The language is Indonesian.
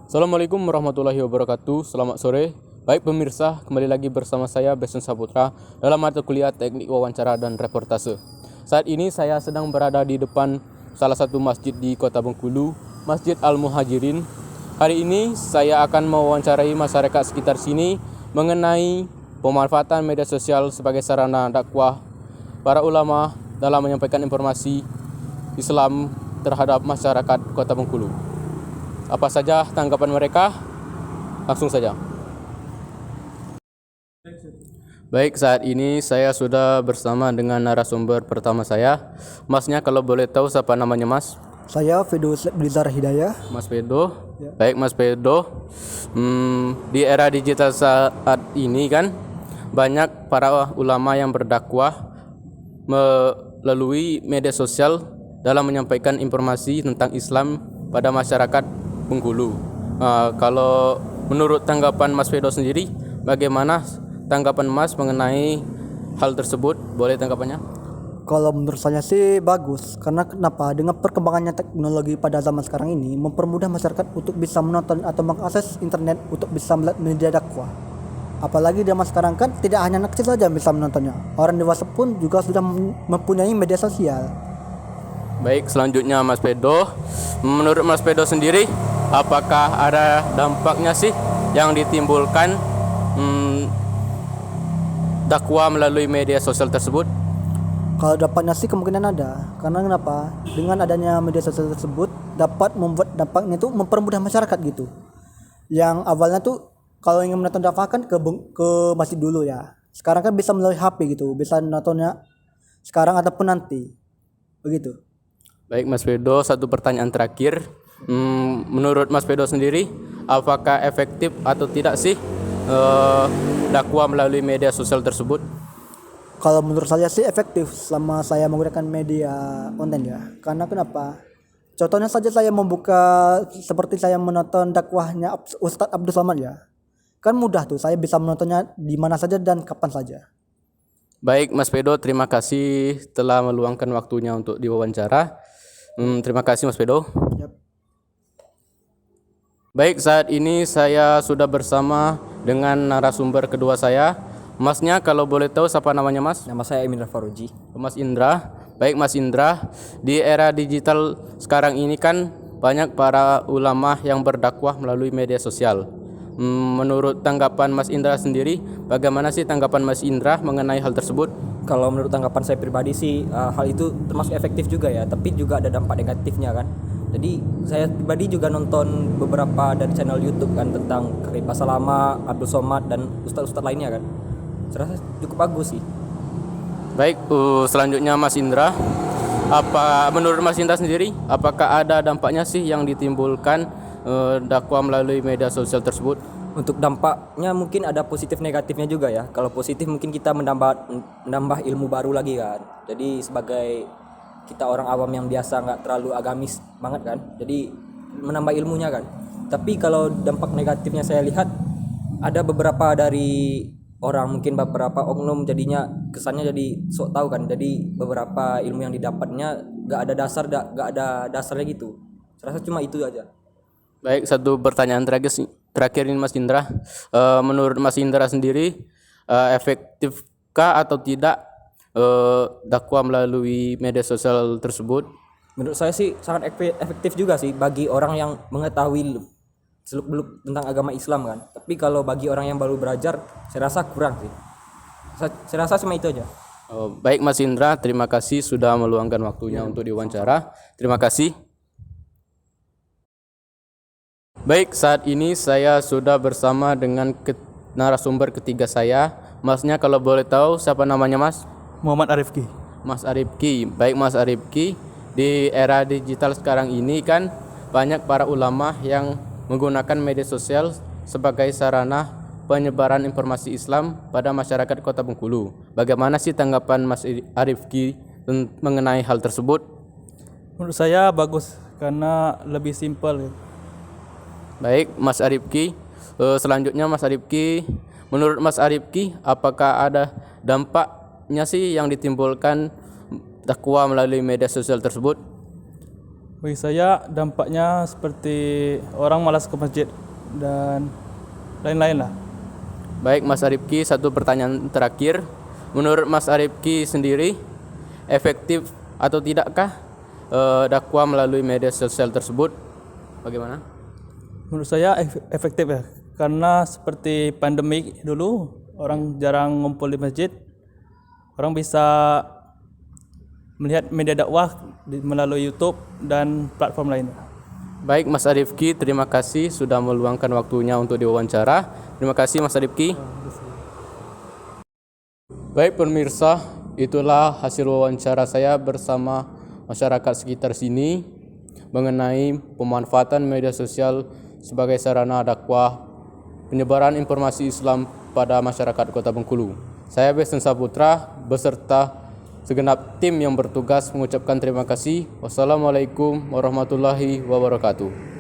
Assalamualaikum warahmatullahi wabarakatuh. Selamat sore. Baik pemirsa, kembali lagi bersama saya Besun Saputra dalam mata kuliah Teknik Wawancara dan Reportase. Saat ini saya sedang berada di depan salah satu masjid di Kota Bengkulu, Masjid Al-Muhajirin. Hari ini saya akan mewawancarai masyarakat sekitar sini mengenai pemanfaatan media sosial sebagai sarana dakwah para ulama dalam menyampaikan informasi Islam terhadap masyarakat Kota Bengkulu. Apa saja tanggapan mereka? Langsung saja. Baik, saat ini saya sudah bersama dengan narasumber pertama saya. Masnya kalau boleh tahu siapa namanya Mas? Saya Fedo Blizzar Hidayah. Mas Fedo. Baik Mas Fedo. Di era digital saat ini kan banyak para ulama yang berdakwah melalui media sosial dalam menyampaikan informasi tentang Islam pada masyarakat Bengkulu. Kalau menurut tanggapan Mas Fedo sendiri, bagaimana tanggapan Mas mengenai hal tersebut? Boleh tanggapannya? Kalau menurut saya sih bagus, karena kenapa? Dengan perkembangannya teknologi pada zaman sekarang ini mempermudah masyarakat untuk bisa menonton atau mengakses internet untuk bisa melihat media dakwah. Apalagi zaman sekarang kan tidak hanya anak kecil saja bisa menontonnya, orang dewasa pun juga sudah mempunyai media sosial. Baik, selanjutnya Mas Fedo. Menurut Mas Fedo sendiri, apakah ada dampaknya sih yang ditimbulkan dakwah melalui media sosial tersebut? Kalau dampaknya sih kemungkinan ada, karena kenapa? Dengan adanya media sosial tersebut dapat membuat dampaknya itu mempermudah masyarakat gitu. Yang awalnya tuh kalau ingin menonton dakwah kan ke masjid dulu ya. Sekarang kan bisa melalui HP gitu, bisa nontonnya sekarang ataupun nanti. Begitu. Baik Mas Fedo, satu pertanyaan terakhir. Menurut Mas Fedo sendiri, apakah efektif atau tidak sih dakwah melalui media sosial tersebut? Kalau menurut saya sih efektif selama saya menggunakan media online ya. Karena kenapa? Contohnya saja saya membuka seperti saya menonton dakwahnya Ustadz Abdul Somad ya. Kan mudah tuh, saya bisa menontonnya di mana saja dan kapan saja. Baik Mas Fedo, terima kasih telah meluangkan waktunya untuk diwawancara. Terima kasih Mas Fedo. Yap. Baik, saat ini saya sudah bersama dengan narasumber kedua saya. Masnya kalau boleh tahu siapa namanya Mas? Nama saya Emindra Faruji. Mas Indra. Baik Mas Indra, di era digital sekarang ini kan banyak para ulama yang berdakwah melalui media sosial. Menurut tanggapan Mas Indra sendiri, bagaimana sih tanggapan Mas Indra mengenai hal tersebut? Kalau menurut tanggapan saya pribadi sih hal itu termasuk efektif juga ya, tapi juga ada dampak negatifnya kan. Jadi saya pribadi juga nonton beberapa dari channel YouTube kan tentang Karim Basalama, Abdul Somad dan ustadz-ustadz lainnya kan. Saya rasa cukup bagus sih. Baik, selanjutnya Mas Indra. Apa menurut Mas Indra sendiri, apakah ada dampaknya sih yang ditimbulkan dakwah melalui media sosial tersebut? Untuk dampaknya mungkin ada positif negatifnya juga ya. Kalau positif mungkin kita menambah ilmu baru lagi kan. Jadi sebagai kita orang awam yang biasa nggak terlalu agamis banget kan, jadi menambah ilmunya kan. Tapi kalau dampak negatifnya saya lihat ada beberapa dari orang, mungkin beberapa oknum jadinya kesannya jadi sok tahu kan. Jadi beberapa ilmu yang didapatnya nggak ada dasarnya gitu. Saya rasa cuma itu aja. Baik, satu pertanyaan terakhir ini Mas Indra. Menurut Mas Indra sendiri, efektifkah atau tidak dakwah melalui media sosial tersebut? Menurut saya sih sangat efektif juga sih bagi orang yang mengetahui seluk-beluk tentang agama Islam kan. Tapi kalau bagi orang yang baru belajar, saya rasa kurang sih. Saya rasa cuma itu aja. Baik Mas Indra, terima kasih sudah meluangkan waktunya untuk diwawancara. Terima kasih. Baik, saat ini saya sudah bersama dengan narasumber ketiga saya. Masnya kalau boleh tahu siapa namanya Mas? Muhammad Arifki. Mas Arifki. Baik Mas Arifki, di era digital sekarang ini kan banyak para ulama yang menggunakan media sosial sebagai sarana penyebaran informasi Islam pada masyarakat Kota Bengkulu. Bagaimana sih tanggapan Mas Arifki mengenai hal tersebut? Menurut saya bagus karena lebih simpel. Baik Mas Arifki, selanjutnya Mas Arifki, menurut Mas Arifki apakah ada dampaknya sih yang ditimbulkan dakwah melalui media sosial tersebut? Bagi saya dampaknya seperti orang malas ke masjid dan lain-lain lah. Baik Mas Arifki, satu pertanyaan terakhir. Menurut Mas Arifki sendiri, efektif atau tidakkah dakwah melalui media sosial tersebut? Bagaimana? Menurut saya efektif ya, karena seperti pandemi dulu orang jarang ngumpul di masjid, orang bisa melihat media dakwah melalui YouTube dan platform lainnya. Baik Mas Arifki, terima kasih sudah meluangkan waktunya untuk diwawancara. Terima kasih Mas Arifki. Baik pemirsa, itulah hasil wawancara saya bersama masyarakat sekitar sini mengenai pemanfaatan media sosial sebagai sarana dakwah penyebaran informasi Islam pada masyarakat Kota Bengkulu. Saya Besen Saputra beserta segenap tim yang bertugas mengucapkan terima kasih. Wassalamualaikum warahmatullahi wabarakatuh.